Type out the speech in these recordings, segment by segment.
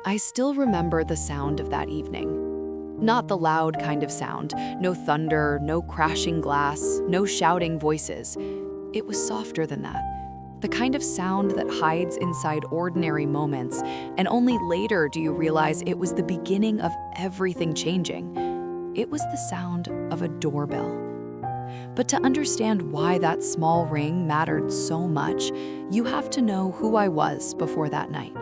I still remember the sound of that evening. Not the loud kind of sound, no thunder, no crashing glass, no shouting voices. It was softer than that. The kind of sound that hides inside ordinary moments, and only later do you realize it was the beginning of everything changing. It was the sound of a doorbell. But to understand why that small ring mattered so much, you have to know who I was before that night.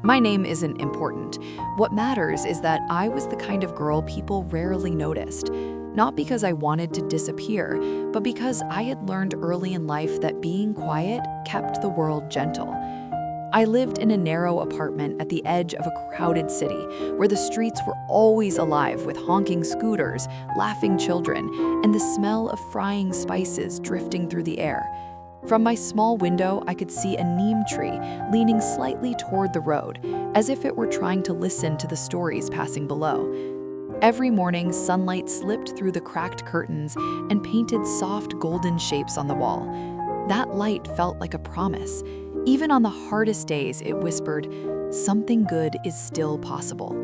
My name isn't important. What matters is that I was the kind of girl people rarely noticed. Not because I wanted to disappear, but because I had learned early in life that being quiet kept the world gentle. I lived in a narrow apartment at the edge of a crowded city, where the streets were always alive with honking scooters, laughing children, and the smell of frying spices drifting through the air. From my small window, I could see a neem tree leaning slightly toward the road, as if it were trying to listen to the stories passing below. Every morning, sunlight slipped through the cracked curtains and painted soft golden shapes on the wall. That light felt like a promise. Even on the hardest days, it whispered, "Something good is still possible."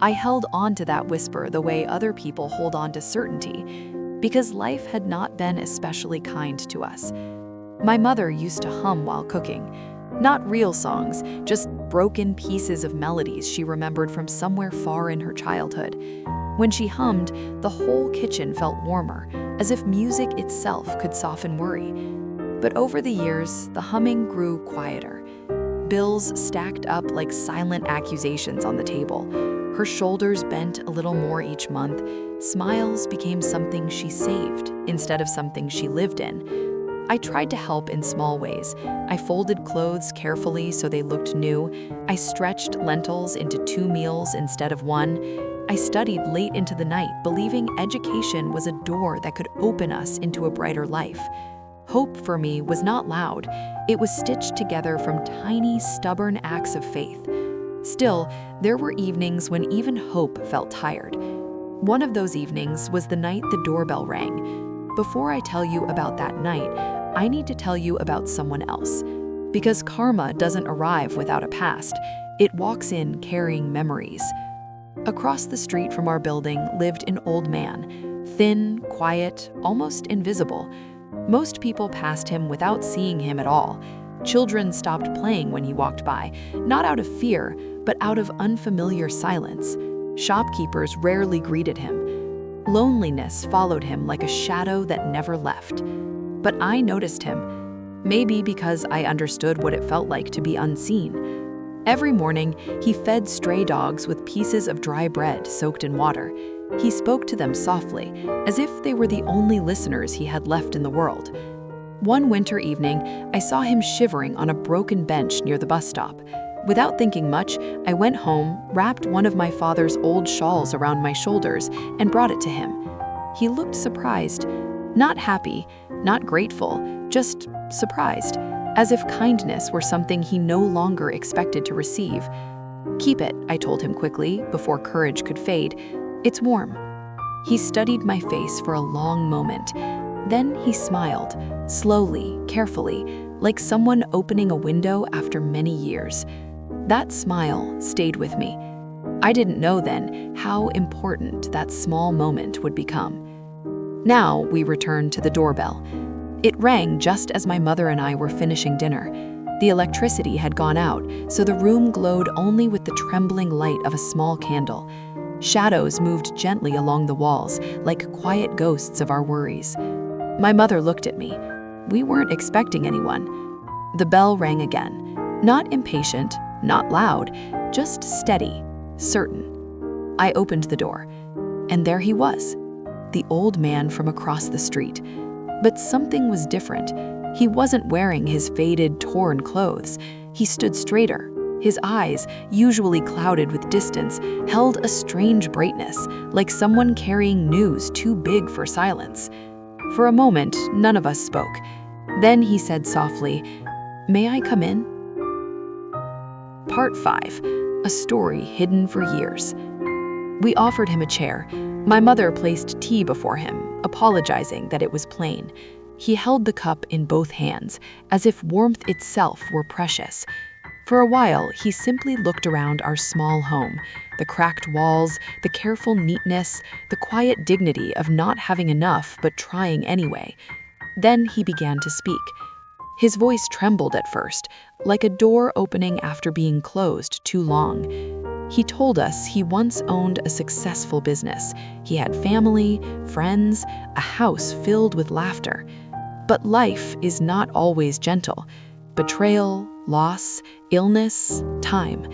I held on to that whisper the way other people hold on to certainty, because life had not been especially kind to us. My mother used to hum while cooking. Not real songs, just broken pieces of melodies she remembered from somewhere far in her childhood. When she hummed, the whole kitchen felt warmer, as if music itself could soften worry. But over the years, the humming grew quieter. Bills stacked up like silent accusations on the table. Her shoulders bent a little more each month. Smiles became something she saved instead of something she lived in. I tried to help in small ways. I folded clothes carefully so they looked new. I stretched lentils into 2 meals instead of 1. I studied late into the night, believing education was a door that could open us into a brighter life. Hope for me was not loud. It was stitched together from tiny, stubborn acts of faith. Still, there were evenings when even hope felt tired. One of those evenings was the night the doorbell rang. Before I tell you about that night, I need to tell you about someone else. Because karma doesn't arrive without a past, it walks in carrying memories. Across the street from our building lived an old man, thin, quiet, almost invisible. Most people passed him without seeing him at all. Children stopped playing when he walked by, not out of fear, but out of unfamiliar silence. Shopkeepers rarely greeted him. Loneliness followed him like a shadow that never left. But I noticed him, maybe because I understood what it felt like to be unseen. Every morning, he fed stray dogs with pieces of dry bread soaked in water. He spoke to them softly, as if they were the only listeners he had left in the world. One winter evening, I saw him shivering on a broken bench near the bus stop. Without thinking much, I went home, wrapped one of my father's old shawls around my shoulders, and brought it to him. He looked surprised, not happy, not grateful, just surprised, as if kindness were something he no longer expected to receive. "Keep it," I told him quickly, before courage could fade. "It's warm." He studied my face for a long moment. Then he smiled, slowly, carefully, like someone opening a window after many years. That smile stayed with me. I didn't know then how important that small moment would become. Now we returned to the doorbell. It rang just as my mother and I were finishing dinner. The electricity had gone out, so the room glowed only with the trembling light of a small candle. Shadows moved gently along the walls, like quiet ghosts of our worries. My mother looked at me. We weren't expecting anyone. The bell rang again. Not impatient, not loud, just steady, certain. I opened the door, and there he was, the old man from across the street. But something was different. He wasn't wearing his faded, torn clothes. He stood straighter. His eyes, usually clouded with distance, held a strange brightness, like someone carrying news too big for silence. For a moment, none of us spoke. Then he said softly, "May I come in?" Part 5. A story hidden for years. We offered him a chair. My mother placed tea before him, apologizing that it was plain. He held the cup in both hands, as if warmth itself were precious. For a while, he simply looked around our small home, the cracked walls, the careful neatness, the quiet dignity of not having enough but trying anyway. Then he began to speak. His voice trembled at first, like a door opening after being closed too long. He told us he once owned a successful business. He had family, friends, a house filled with laughter. But life is not always gentle. Betrayal, loss, illness, time.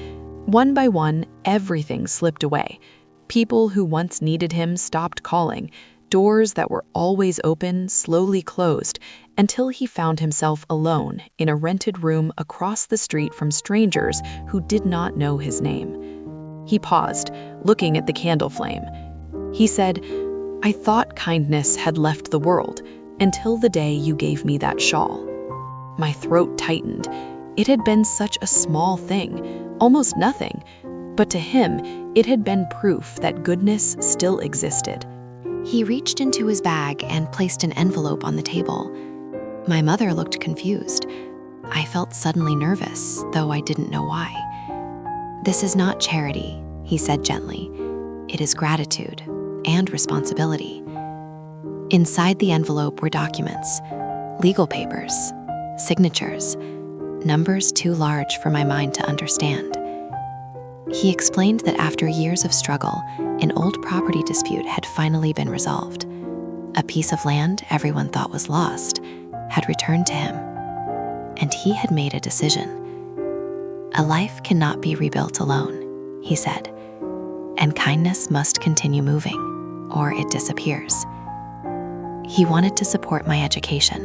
One by one, everything slipped away. People who once needed him stopped calling. Doors that were always open slowly closed until he found himself alone in a rented room across the street from strangers who did not know his name. He paused, looking at the candle flame. He said, "I thought kindness had left the world until the day you gave me that shawl." My throat tightened. It had been such a small thing, almost nothing, but to him, it had been proof that goodness still existed. He reached into his bag and placed an envelope on the table. My mother looked confused. I felt suddenly nervous, though I didn't know why. "This is not charity," he said gently. "It is gratitude and responsibility." Inside the envelope were documents, legal papers, signatures, numbers too large for my mind to understand. He explained that after years of struggle, an old property dispute had finally been resolved. A piece of land everyone thought was lost had returned to him, and he had made a decision. "A life cannot be rebuilt alone," he said, "and kindness must continue moving, or it disappears." He wanted to support my education,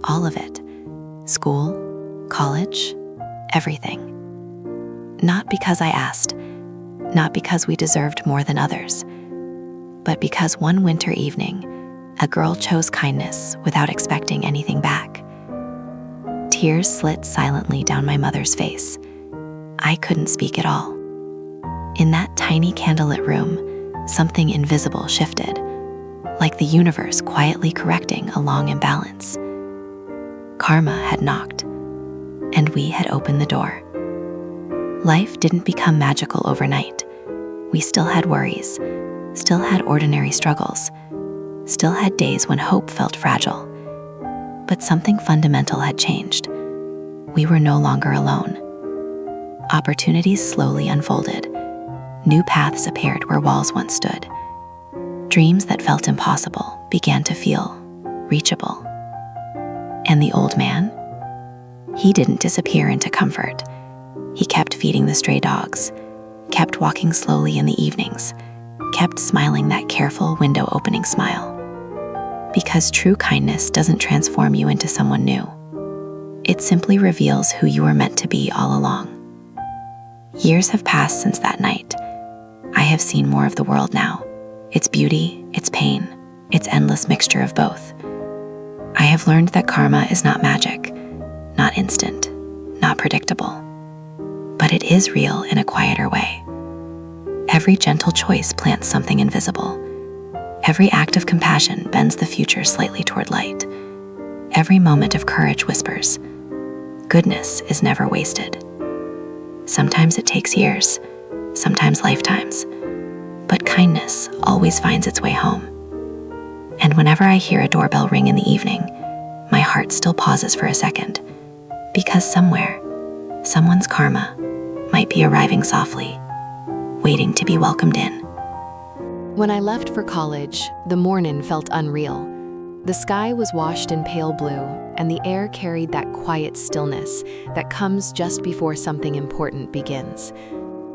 all of it, school, college, everything. Not because I asked, not because we deserved more than others, but because one winter evening, a girl chose kindness without expecting anything back. Tears slid silently down my mother's face. I couldn't speak at all. In that tiny candlelit room, something invisible shifted, like the universe quietly correcting a long imbalance. Karma had knocked, and we had opened the door. Life didn't become magical overnight. We still had worries, still had ordinary struggles, still had days when hope felt fragile. But something fundamental had changed. We were no longer alone. Opportunities slowly unfolded. New paths appeared where walls once stood. Dreams that felt impossible began to feel reachable. And the old man? He didn't disappear into comfort. He kept feeding the stray dogs, kept walking slowly in the evenings, kept smiling that careful window-opening smile. Because true kindness doesn't transform you into someone new. It simply reveals who you were meant to be all along. Years have passed since that night. I have seen more of the world now. Its beauty, its pain, its endless mixture of both. I have learned that karma is not magic, not instant, not predictable. But it is real in a quieter way. Every gentle choice plants something invisible. Every act of compassion bends the future slightly toward light. Every moment of courage whispers, goodness is never wasted. Sometimes it takes years, sometimes lifetimes, but kindness always finds its way home. And whenever I hear a doorbell ring in the evening, my heart still pauses for a second, because somewhere, someone's karma might be arriving softly, waiting to be welcomed in. When I left for college, the morning felt unreal. The sky was washed in pale blue, and the air carried that quiet stillness that comes just before something important begins.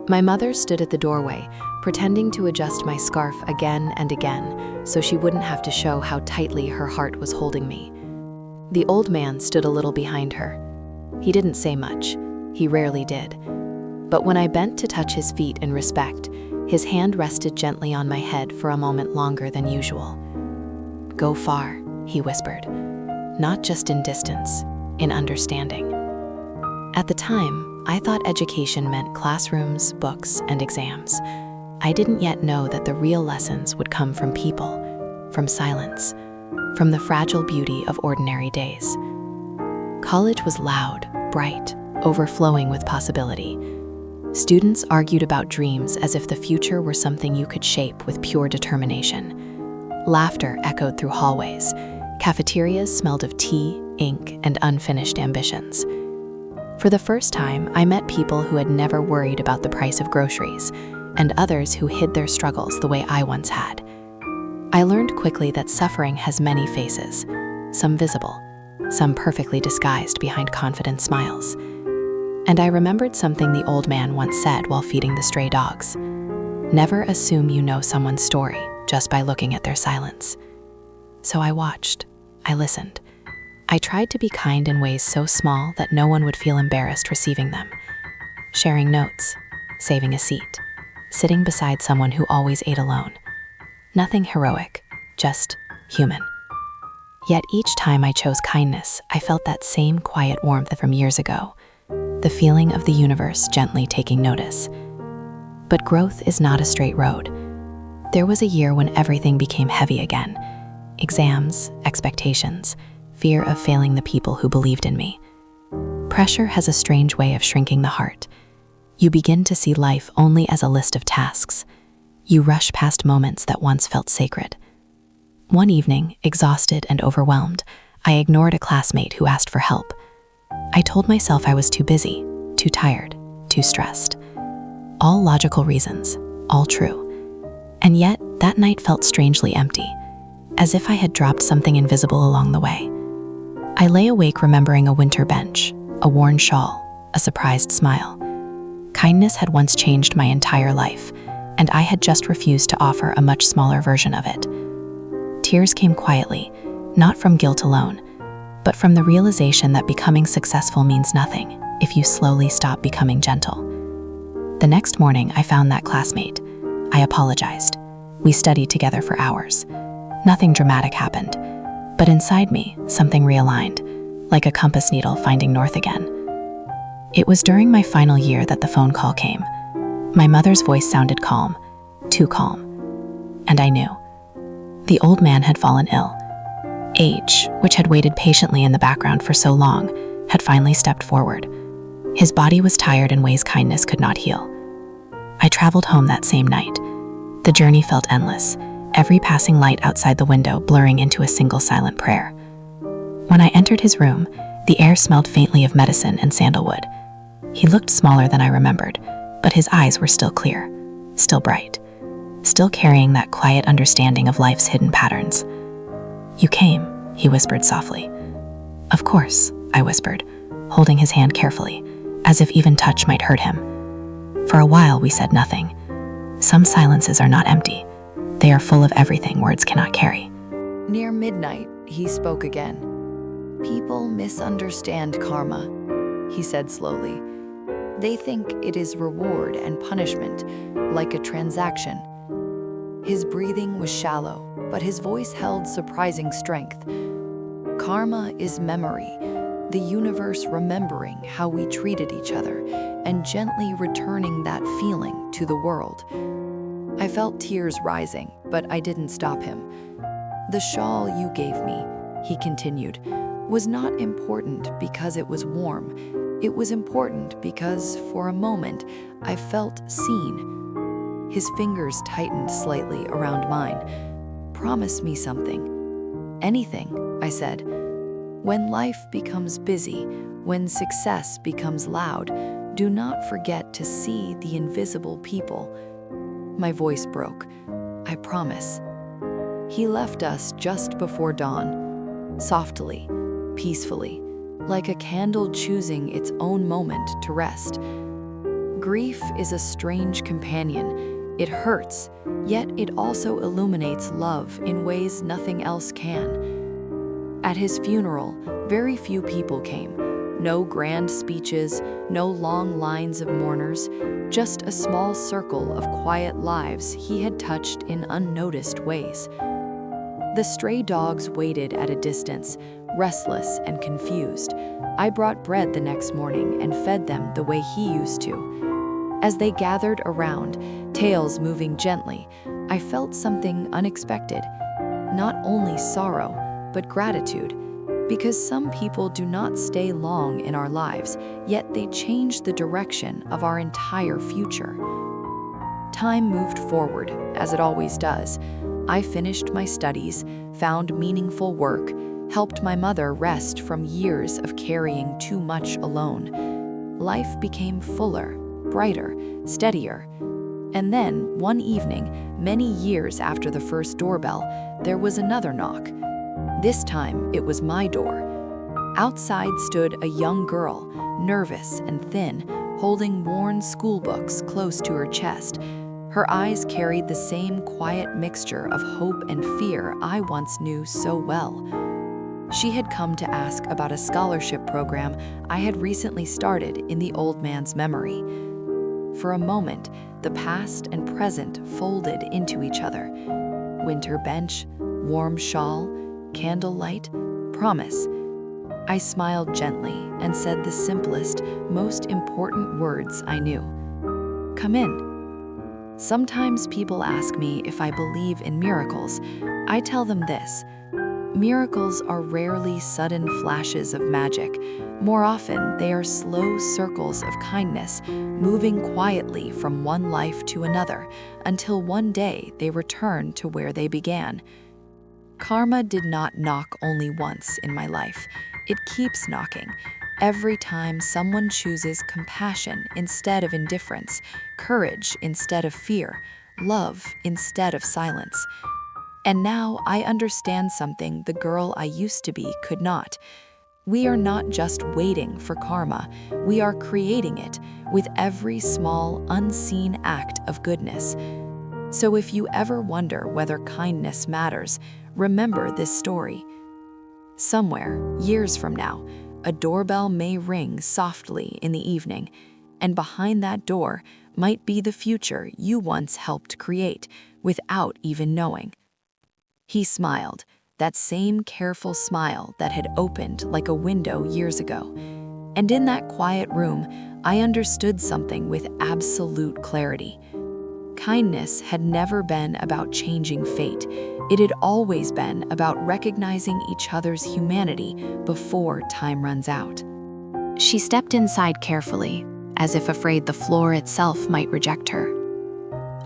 My mother stood at the doorway, pretending to adjust my scarf again and again, so she wouldn't have to show how tightly her heart was holding me. The old man stood a little behind her. He didn't say much. He rarely did. But when I bent to touch his feet in respect, his hand rested gently on my head for a moment longer than usual. "Go far," he whispered, not just in distance, in understanding. At the time, I thought education meant classrooms, books, and exams. I didn't yet know that the real lessons would come from people, from silence, from the fragile beauty of ordinary days. College was loud, bright, overflowing with possibility. Students argued about dreams as if the future were something you could shape with pure determination. Laughter echoed through hallways. Cafeterias smelled of tea, ink, and unfinished ambitions. For the first time, I met people who had never worried about the price of groceries, and others who hid their struggles the way I once had. I learned quickly that suffering has many faces, some visible, some perfectly disguised behind confident smiles. And I remembered something the old man once said while feeding the stray dogs. Never assume you know someone's story just by looking at their silence. So I watched, I listened. I tried to be kind in ways so small that no one would feel embarrassed receiving them. Sharing notes, saving a seat, sitting beside someone who always ate alone. Nothing heroic, just human. Yet each time I chose kindness, I felt that same quiet warmth from years ago, the feeling of the universe gently taking notice. But growth is not a straight road. There was a year when everything became heavy again. Exams, expectations, fear of failing the people who believed in me. Pressure has a strange way of shrinking the heart. You begin to see life only as a list of tasks. You rush past moments that once felt sacred. One evening, exhausted and overwhelmed, I ignored a classmate who asked for help. I told myself I was too busy, too tired, too stressed. All logical reasons, all true. And yet, that night felt strangely empty, as if I had dropped something invisible along the way. I lay awake remembering a winter bench, a worn shawl, a surprised smile. Kindness had once changed my entire life, and I had just refused to offer a much smaller version of it. Tears came quietly, not from guilt alone, but from the realization that becoming successful means nothing if you slowly stop becoming gentle. The next morning, I found that classmate. I apologized. We studied together for hours. Nothing dramatic happened, but inside me, something realigned, like a compass needle finding north again. It was during my final year that the phone call came. My mother's voice sounded calm, too calm, and I knew. The old man had fallen ill. Age, which had waited patiently in the background for so long, had finally stepped forward. His body was tired in ways kindness could not heal. I traveled home that same night. The journey felt endless, every passing light outside the window blurring into a single silent prayer. When I entered his room, the air smelled faintly of medicine and sandalwood. He looked smaller than I remembered, but his eyes were still clear, still bright, still carrying that quiet understanding of life's hidden patterns. "You came," he whispered softly. "Of course," I whispered, holding his hand carefully, as if even touch might hurt him. For a while, we said nothing. Some silences are not empty. They are full of everything words cannot carry. Near midnight, he spoke again. "People misunderstand karma," he said slowly. "They think it is reward and punishment, like a transaction." His breathing was shallow, but his voice held surprising strength. Karma is memory, the universe remembering how we treated each other and gently returning that feeling to the world. I felt tears rising, but I didn't stop him. "The shawl you gave me," he continued, "was not important because it was warm. It was important because, for a moment, I felt seen." His fingers tightened slightly around mine. "Promise me something." "Anything," I said. "When life becomes busy, when success becomes loud, do not forget to see the invisible people." My voice broke. "I promise." He left us just before dawn, softly, peacefully, like a candle choosing its own moment to rest. Grief is a strange companion. It hurts, yet it also illuminates love in ways nothing else can. At his funeral, very few people came. No grand speeches, no long lines of mourners, just a small circle of quiet lives he had touched in unnoticed ways. The stray dogs waited at a distance, restless and confused. I brought bread the next morning and fed them the way he used to. As they gathered around, tails moving gently, I felt something unexpected. Not only sorrow, but gratitude. Because some people do not stay long in our lives, yet they change the direction of our entire future. Time moved forward, as it always does. I finished my studies, found meaningful work, helped my mother rest from years of carrying too much alone. Life became fuller, brighter, steadier. And then, one evening, many years after the first doorbell, there was another knock. This time, it was my door. Outside stood a young girl, nervous and thin, holding worn school books close to her chest. Her eyes carried the same quiet mixture of hope and fear I once knew so well. She had come to ask about a scholarship program I had recently started in the old man's memory. For a moment, the past and present folded into each other. Winter bench, warm shawl, candlelight, promise. I smiled gently and said the simplest, most important words I knew. Come in. Sometimes people ask me if I believe in miracles. I tell them this: miracles are rarely sudden flashes of magic. More often, they are slow circles of kindness, moving quietly from one life to another, until one day they return to where they began. Karma did not knock only once in my life. It keeps knocking. Every time someone chooses compassion instead of indifference, courage instead of fear, love instead of silence. And now I understand something the girl I used to be could not. We are not just waiting for karma, we are creating it with every small, unseen act of goodness. So if you ever wonder whether kindness matters, remember this story. Somewhere, years from now, a doorbell may ring softly in the evening, and behind that door might be the future you once helped create without even knowing. He smiled, that same careful smile that had opened like a window years ago. And in that quiet room, I understood something with absolute clarity. Kindness had never been about changing fate. It had always been about recognizing each other's humanity before time runs out. She stepped inside carefully, as if afraid the floor itself might reject her.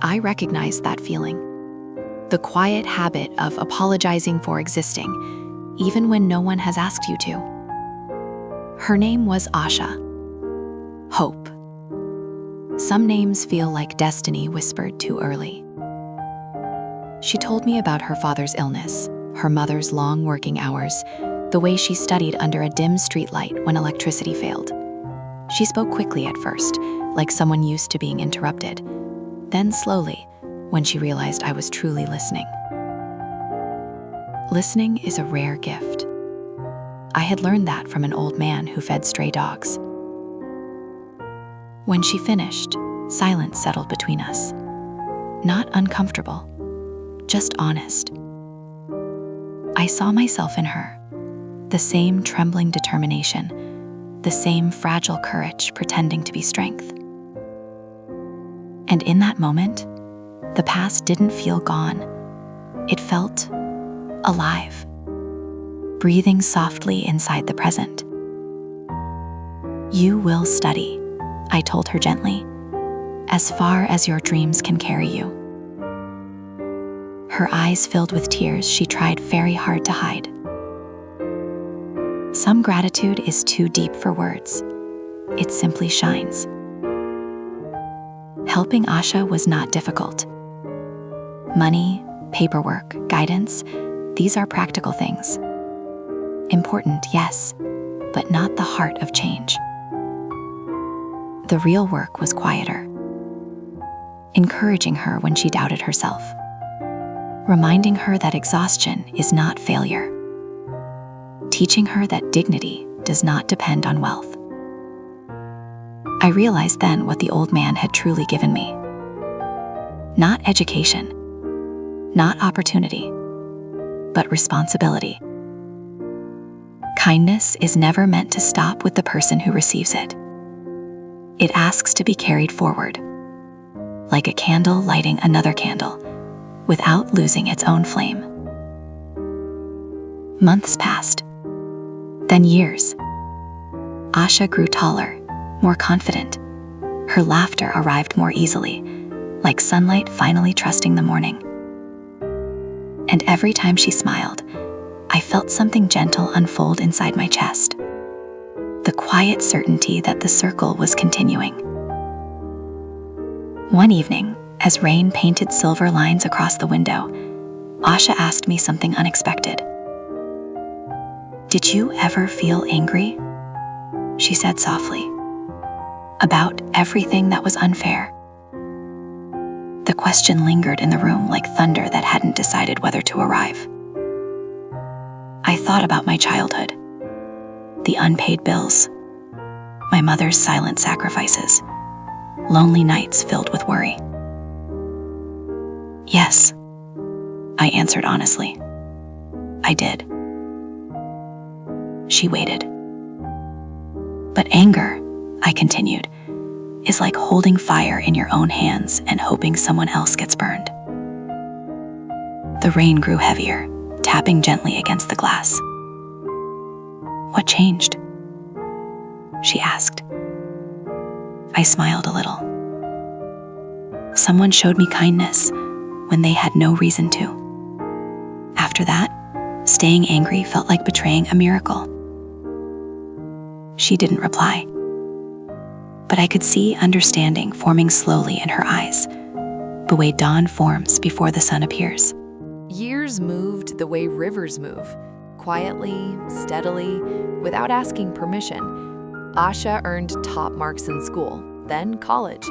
I recognized that feeling. The quiet habit of apologizing for existing, even when no one has asked you to. Her name was Asha. Hope. Some names feel like destiny whispered too early. She told me about her father's illness, her mother's long working hours, the way she studied under a dim streetlight when electricity failed. She spoke quickly at first, like someone used to being interrupted. Then slowly, when she realized I was truly listening. Listening is a rare gift. I had learned that from an old man who fed stray dogs. When she finished, silence settled between us. Not uncomfortable, just honest. I saw myself in her, the same trembling determination, the same fragile courage pretending to be strength. And in that moment, the past didn't feel gone. It felt alive, breathing softly inside the present. You will study, I told her gently, as far as your dreams can carry you. Her eyes filled with tears she tried very hard to hide. Some gratitude is too deep for words. It simply shines. Helping Asha was not difficult. Money, paperwork, guidance, these are practical things. Important, yes, but not the heart of change. The real work was quieter. Encouraging her when she doubted herself. Reminding her that exhaustion is not failure. Teaching her that dignity does not depend on wealth. I realized then what the old man had truly given me. Not education, not opportunity, but responsibility. Kindness is never meant to stop with the person who receives it. It asks to be carried forward, like a candle lighting another candle, without losing its own flame. Months passed. Then years. Asha grew taller, more confident. Her laughter arrived more easily, like sunlight finally trusting the morning. And every time she smiled, I felt something gentle unfold inside my chest. The quiet certainty that the circle was continuing. One evening, as rain painted silver lines across the window, Asha asked me something unexpected. "Did you ever feel angry?" she said softly. "About everything that was unfair?" The question lingered in the room like thunder that hadn't decided whether to arrive. I thought about my childhood, the unpaid bills, my mother's silent sacrifices, lonely nights filled with worry. Yes, I answered honestly. I did. She waited. But anger, I continued, is like holding fire in your own hands and hoping someone else gets burned. The rain grew heavier, tapping gently against the glass. "What changed?" she asked. I smiled a little. Someone showed me kindness when they had no reason to. After that, staying angry felt like betraying a miracle. She didn't reply, but I could see understanding forming slowly in her eyes, the way dawn forms before the sun appears. Years moved the way rivers move, quietly, steadily, without asking permission. Asha earned top marks in school, then college,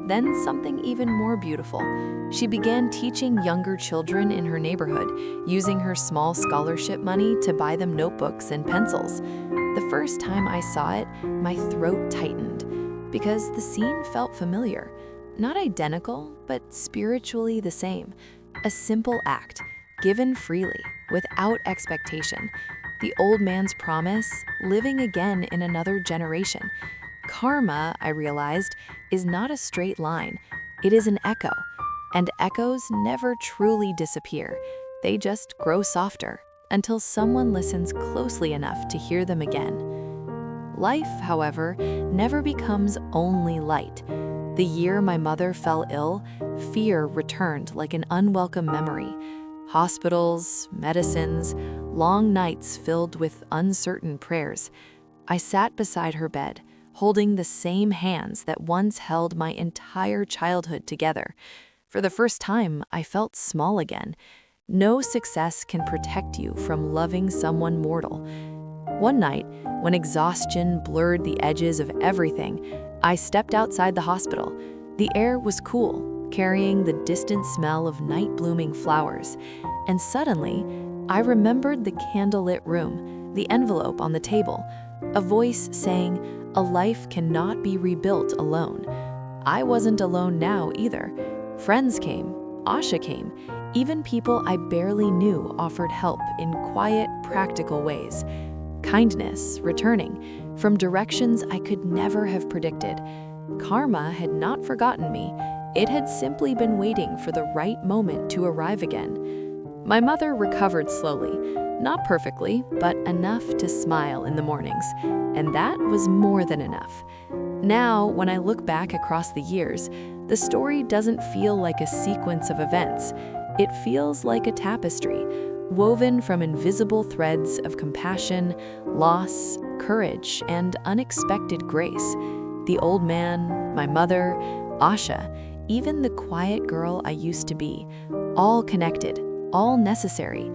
then something even more beautiful. She began teaching younger children in her neighborhood, using her small scholarship money to buy them notebooks and pencils. The first time I saw it, my throat tightened, because the scene felt familiar. Not identical, but spiritually the same. A simple act, given freely, without expectation. The old man's promise, living again in another generation. Karma, I realized, is not a straight line. It is an echo. And echoes never truly disappear. They just grow softer until someone listens closely enough to hear them again. Life, however, never becomes only light. The year my mother fell ill, fear returned like an unwelcome memory. Hospitals, medicines, long nights filled with uncertain prayers. I sat beside her bed, holding the same hands that once held my entire childhood together. For the first time, I felt small again. No success can protect you from loving someone mortal. One night, when exhaustion blurred the edges of everything, I stepped outside the hospital. The air was cool, carrying the distant smell of night-blooming flowers. And suddenly, I remembered the candlelit room, the envelope on the table, a voice saying, "A life cannot be rebuilt alone." I wasn't alone now either. Friends came, Asha came, even people I barely knew offered help in quiet, practical ways. Kindness returning from directions I could never have predicted. Karma had not forgotten me. It had simply been waiting for the right moment to arrive again. My mother recovered slowly, not perfectly, but enough to smile in the mornings, and that was more than enough. Now, when I look back across the years, the story doesn't feel like a sequence of events. It feels like a tapestry, woven from invisible threads of compassion, loss, courage, and unexpected grace. The old man, my mother, Asha, even the quiet girl I used to be, all connected, all necessary.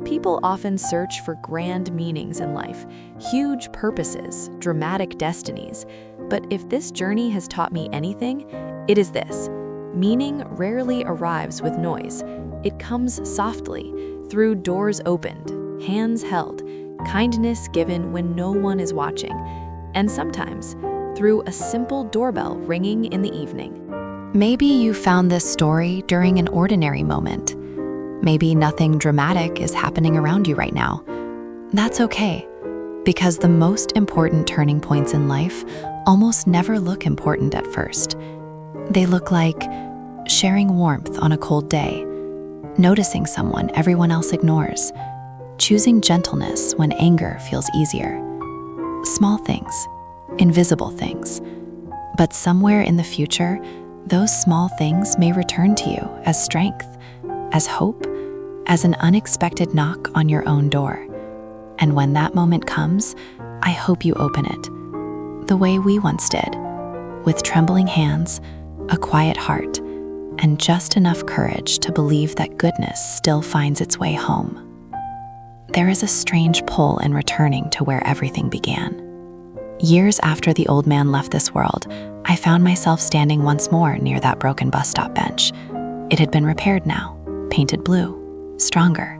People often search for grand meanings in life, huge purposes, dramatic destinies. But if this journey has taught me anything, it is this. Meaning rarely arrives with noise. It comes softly, through doors opened, hands held, kindness given when no one is watching, and sometimes through a simple doorbell ringing in the evening. Maybe you found this story during an ordinary moment. Maybe nothing dramatic is happening around you right now. That's okay, because the most important turning points in life almost never look important at first. They look like sharing warmth on a cold day, noticing someone everyone else ignores, choosing gentleness when anger feels easier. Small things, invisible things. But somewhere in the future, those small things may return to you as strength, as hope, as an unexpected knock on your own door. And when that moment comes, I hope you open it, the way we once did, with trembling hands, a quiet heart, and just enough courage to believe that goodness still finds its way home. There is a strange pull in returning to where everything began. Years after the old man left this world, I found myself standing once more near that broken bus stop bench. It had been repaired now, painted blue, stronger.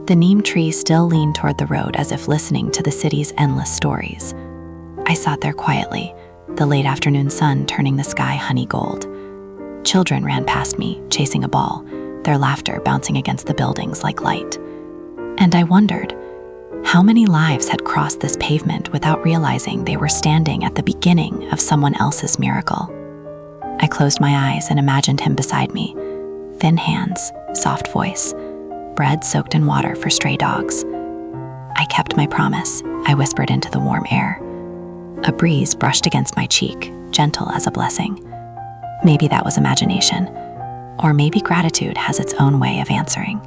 The neem tree still leaned toward the road as if listening to the city's endless stories. I sat there quietly, the late afternoon sun turning the sky honey gold. Children ran past me, chasing a ball, their laughter bouncing against the buildings like light. And I wondered, how many lives had crossed this pavement without realizing they were standing at the beginning of someone else's miracle? I closed my eyes and imagined him beside me. Thin hands, soft voice, bread soaked in water for stray dogs. I kept my promise, I whispered into the warm air. A breeze brushed against my cheek, gentle as a blessing. Maybe that was imagination, or maybe gratitude has its own way of answering.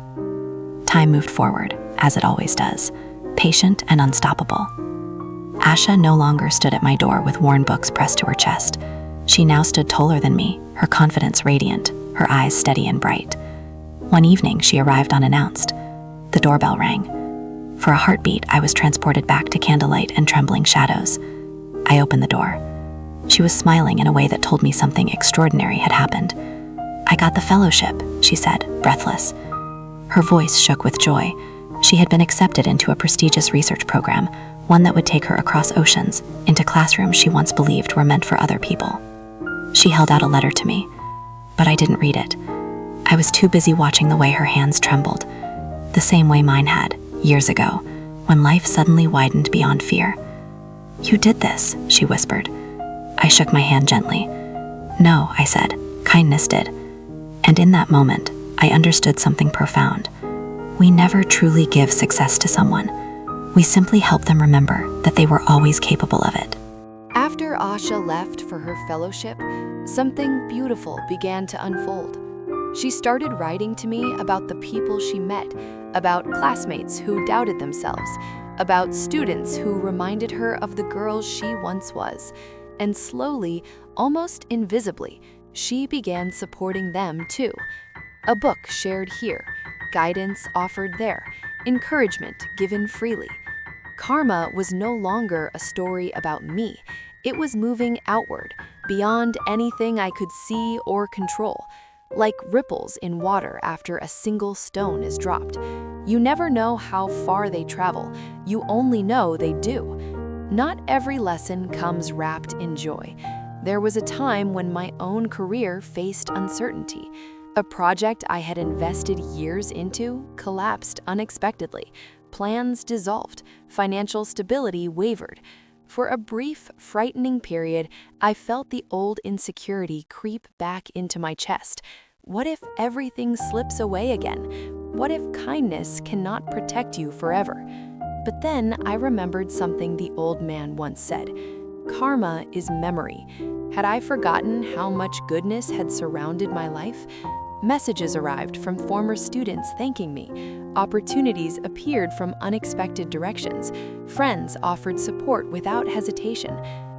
Time moved forward, as it always does, patient and unstoppable. Asha no longer stood at my door with worn books pressed to her chest. She now stood taller than me, her confidence radiant, her eyes steady and bright. One evening, she arrived unannounced. The doorbell rang. For a heartbeat, I was transported back to candlelight and trembling shadows. I opened the door. She was smiling in a way that told me something extraordinary had happened. "I got the fellowship," she said, breathless. Her voice shook with joy. She had been accepted into a prestigious research program, one that would take her across oceans, into classrooms she once believed were meant for other people. She held out a letter to me, but I didn't read it. I was too busy watching the way her hands trembled, the same way mine had, years ago, when life suddenly widened beyond fear. "You did this," she whispered. I shook my hand gently. "No," I said, "kindness did." And in that moment, I understood something profound. We never truly give success to someone. We simply help them remember that they were always capable of it. After Asha left for her fellowship, something beautiful began to unfold. She started writing to me about the people she met, about classmates who doubted themselves, about students who reminded her of the girl she once was. And slowly, almost invisibly, she began supporting them too. A book shared here, guidance offered there, encouragement given freely. Karma was no longer a story about me. It was moving outward, beyond anything I could see or control, like ripples in water after a single stone is dropped. You never know how far they travel, you only know they do. Not every lesson comes wrapped in joy. There was a time when my own career faced uncertainty. A project I had invested years into collapsed unexpectedly. Plans dissolved. Financial stability wavered. For a brief, frightening period, I felt the old insecurity creep back into my chest. What if everything slips away again? What if kindness cannot protect you forever? But then I remembered something the old man once said. Karma is memory. Had I forgotten how much goodness had surrounded my life? Messages arrived from former students thanking me. Opportunities appeared from unexpected directions. Friends offered support without hesitation,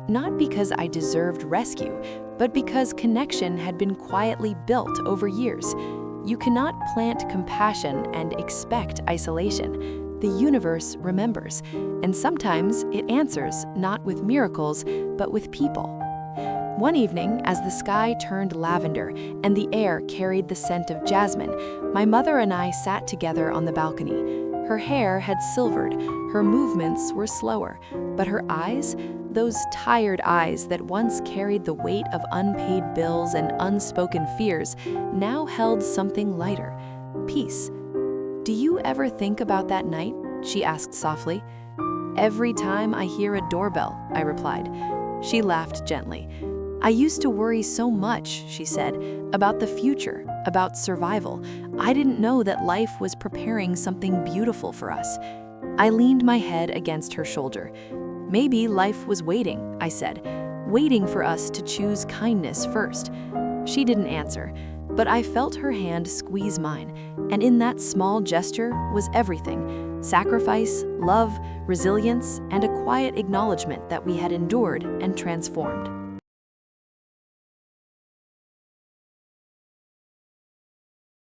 not because I deserved rescue, but because connection had been quietly built over years. You cannot plant compassion and expect isolation. The universe remembers, and sometimes it answers not with miracles, but with people. One evening, as the sky turned lavender and the air carried the scent of jasmine, my mother and I sat together on the balcony. Her hair had silvered, her movements were slower, but her eyes, those tired eyes that once carried the weight of unpaid bills and unspoken fears, now held something lighter, peace. "Do you ever think about that night?" she asked softly. "Every time I hear a doorbell," I replied. She laughed gently. "I used to worry so much," she said, "about the future, about survival. I didn't know that life was preparing something beautiful for us." I leaned my head against her shoulder. "Maybe life was waiting," I said, "waiting for us to choose kindness first." She didn't answer, but I felt her hand squeeze mine, and in that small gesture was everything: sacrifice, love, resilience, and a quiet acknowledgement that we had endured and transformed.